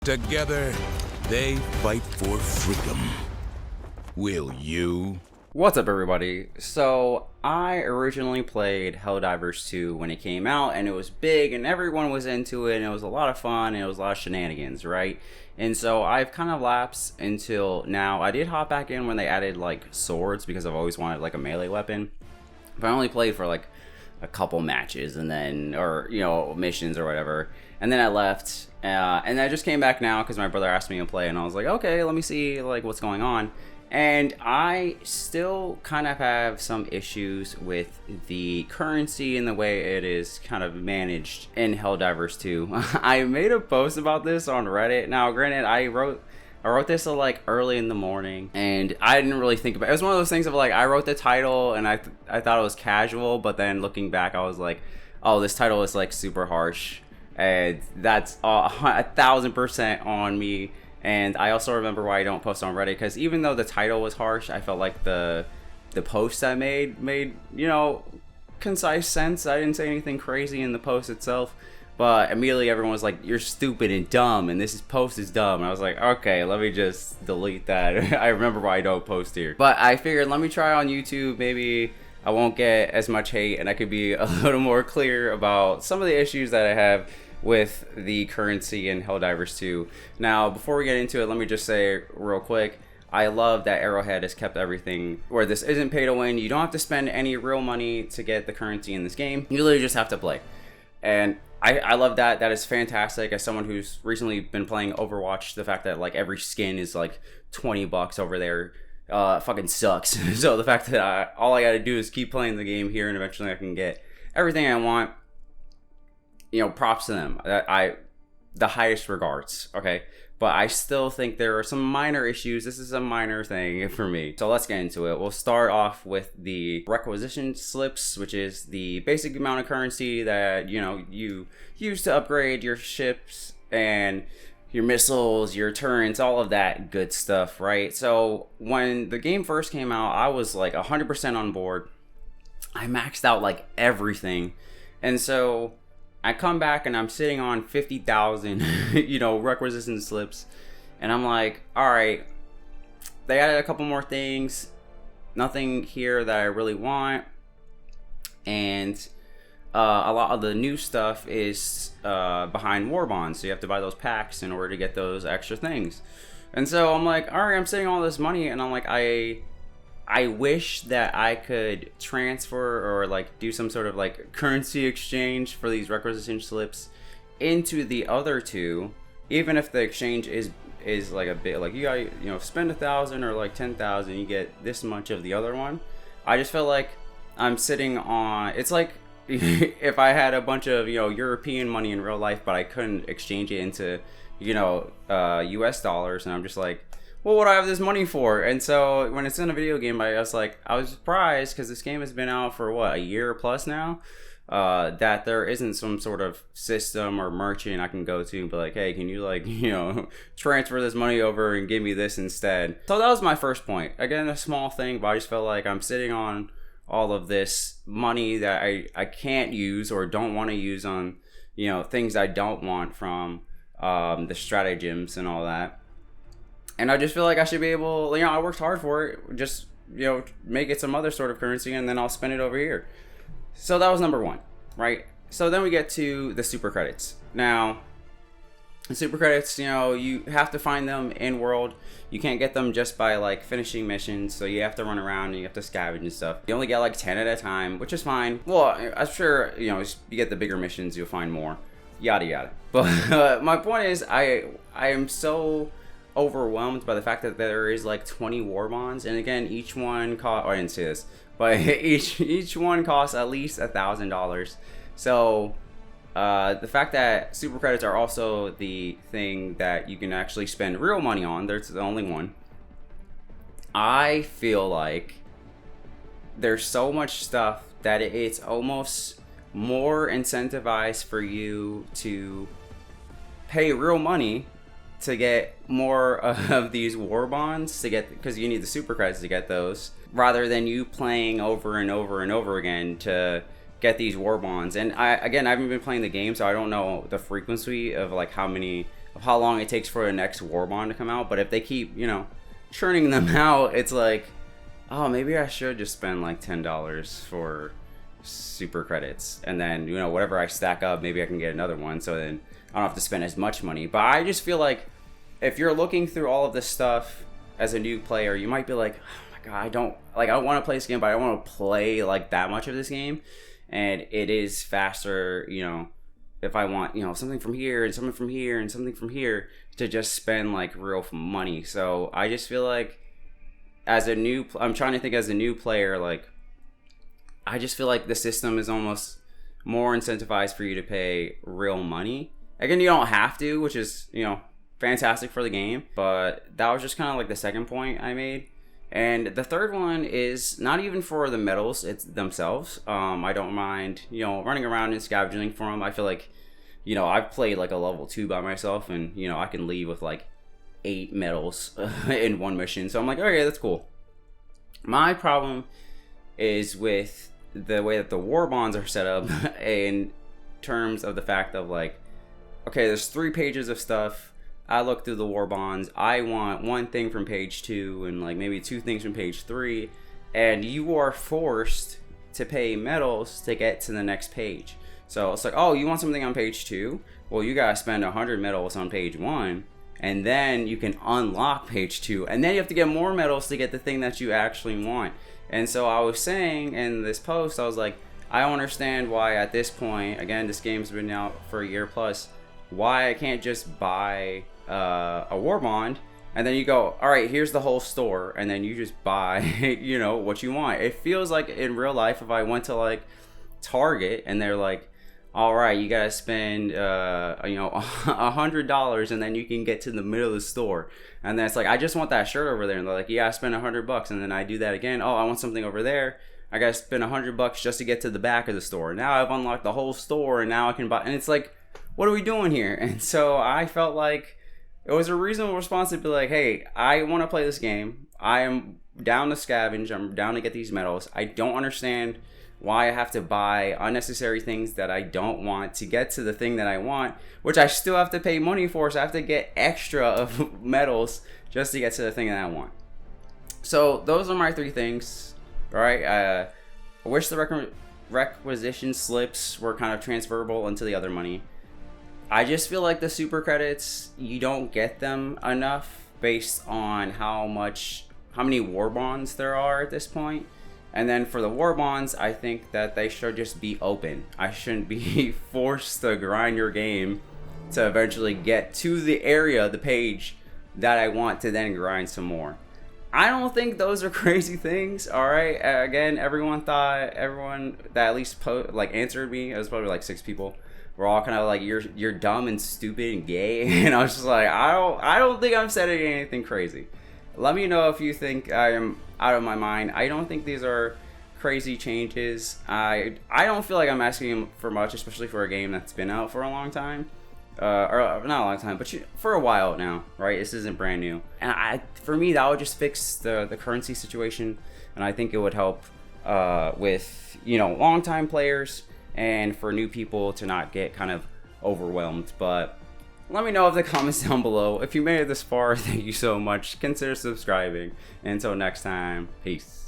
Together, they fight for freedom. Will you? What's up, everybody? So I originally played Helldivers 2 when it came out, and it was big and everyone was into it, and it was a lot of fun and it was a lot of shenanigans, right? And so I've kind of lapsed until now. I did hop back in when they added like swords, because I've always wanted like a melee weapon, but I only played for like a couple matches and then, or you know, missions or whatever, and then I left, and I just came back now because my brother asked me to play, and I was like, okay, let me see like what's going on. And I still kind of have some issues with the currency and the way it is kind of managed in Helldivers 2. I made a post about this on Reddit. Now, granted, I wrote this like early in the morning, and I didn't really think about it. It was one of those things of like, I wrote the title and I thought it was casual, but then looking back, I was like, oh, this title is like super harsh, and that's 1,000% on me. And I also remember why I don't post on Reddit, because even though the title was harsh, I felt like the post I made, you know, concise sense. I didn't say anything crazy in the post itself, but immediately everyone was like, you're stupid and dumb, and this post is dumb. And I was like, okay, let me just delete that. I remember why I don't post here. But I figured, let me try on YouTube. Maybe I won't get as much hate, and I could be a little more clear about some of the issues that I have with the currency in Helldivers 2. Now, before we get into it, let me just say real quick, I love that Arrowhead has kept everything where this isn't pay to win. You don't have to spend any real money to get the currency in this game. You literally just have to play. And I love that. That is fantastic. As someone who's recently been playing Overwatch, the fact that like every skin is like $20 over there fucking sucks. So the fact that all I gotta do is keep playing the game here, and eventually I can get everything I want, you know, props to them. The highest regards, okay? But I still think there are some minor issues. This is a minor thing for me. So let's get into it. We'll start off with the requisition slips, which is the basic amount of currency that, you know, you use to upgrade your ships and your missiles, your turrets, all of that good stuff, right? So when the game first came out, I was like 100% on board. I maxed out like everything. And so I come back and I'm sitting on 50,000, you know, requisition slips, and I'm like, all right, they added a couple more things, nothing here that I really want, and a lot of the new stuff is behind war bonds, so you have to buy those packs in order to get those extra things. And so I'm like, all right, I'm saving all this money, and I'm like, I wish that I could transfer or like do some sort of like currency exchange for these requisition slips into the other two, even if the exchange is like a bit like, you got, you know, spend 1,000 or like 10,000, you get this much of the other one. I just felt like I'm sitting on, it's like if I had a bunch of, you know, European money in real life, but I couldn't exchange it into, you know, US dollars, and I'm just like, well, what do I have this money for? And so when it's in a video game, I was surprised, because this game has been out for what, a year plus now, that there isn't some sort of system or merchant I can go to and be like, hey, can you like, you know, transfer this money over and give me this instead? So that was my first point. Again, a small thing, but I just felt like I'm sitting on all of this money that I can't use or don't want to use on, you know, things I don't want from the stratagems and all that. And I just feel like I should be able, you know, I worked hard for it, just, you know, make it some other sort of currency, and then I'll spend it over here. So that was number one, right? So then we get to the super credits. Now, the super credits, you know, you have to find them in world. You can't get them just by like finishing missions, so you have to run around and you have to scavenge and stuff. You only get like 10 at a time, which is fine. Well, I'm sure, you know, you get the bigger missions, you'll find more, yada yada. But my point is, I am so overwhelmed by the fact that there is like 20 war bonds, and again, each one cost, I didn't say this, but each one costs at least $1,000. So the fact that super credits are also the thing that you can actually spend real money on, there's the only one, I feel like there's so much stuff that it's almost more incentivized for you to pay real money to get more of these war bonds, to get, because you need the super credits to get those, rather than you playing over and over and over again to get these war bonds. And I haven't been playing the game, so I don't know the frequency of like how many how long it takes for the next war bond to come out. But if they keep, you know, churning them out, it's like, oh, maybe I should just spend like $10 for super credits, and then, you know, whatever I stack up, maybe I can get another one, so then I don't have to spend as much money. But I just feel like if you're looking through all of this stuff as a new player, you might be like, oh my god, I want to play this game, but I don't want to play like that much of this game. And it is faster, you know, if I want, you know, something from here and something from here and something from here, to just spend like real money. So I just feel like I'm trying to think as a new player, like, I just feel like the system is almost more incentivized for you to pay real money. Again, you don't have to, which is, you know, fantastic for the game. But that was just kind of like the second point I made. And the third one is not even for the medals themselves. I don't mind, you know, running around and scavenging for them. I feel like, you know, I've played like a level 2 by myself, and, you know, I can leave with like 8 medals in one mission. So I'm like, okay, that's cool. My problem is with the way that the war bonds are set up in terms of the fact of like, okay, there's 3 pages of stuff. I look through the war bonds. I want 1 thing from page 2 and like maybe 2 things from page 3, and you are forced to pay medals to get to the next page. So it's like, oh, you want something on page 2? Well, you gotta spend 100 medals on page 1, and then you can unlock page 2, and then you have to get more medals to get the thing that you actually want. And so I was saying in this post, I was like, I don't understand why at this point, again, this game's been out for a year plus, why I can't just buy a war bond, and then you go, all right, here's the whole store, and then you just buy, you know, what you want. It feels like in real life, if I went to like Target and they're like, all right, you gotta spend, you know, $100, and then you can get to the middle of the store. And then it's like, I just want that shirt over there, and they're like, yeah, I spent $100, and then I do that again. Oh, I want something over there. I gotta spend $100 just to get to the back of the store. Now I've unlocked the whole store, and now I can buy. And it's like, what are we doing here? And so I felt like it was a reasonable response to be like, hey, I want to play this game. I am down to scavenge. I'm down to get these medals. I don't understand why I have to buy unnecessary things that I don't want to get to the thing that I want, which I still have to pay money for, so I have to get extra of medals just to get to the thing that I want. So those are my 3 things, right? I wish the requisition slips were kind of transferable into the other money. I just feel like the super credits, you don't get them enough based on how many war bonds there are at this point. And then for the war bonds, I think that they should just be open. I shouldn't be forced to grind your game to eventually get to the area, the page that I want to then grind some more. I don't think those are crazy things, all right? Again, everyone that at least answered me, it was probably like 6 people, were all kind of like, you're dumb and stupid and gay. And I was just like, I don't think I'm saying anything crazy. Let me know if you think I am out of my mind. I don't think these are crazy changes. I don't feel like I'm asking for much, especially for a game that's been out for a long time. Or not a long time, but for a while now, right? This isn't brand new. And for me, that would just fix the currency situation. And I think it would help with, you know, long-time players and for new people to not get kind of overwhelmed. But let me know in the comments down below. If you made it this far, thank you so much. Consider subscribing. Until next time, peace.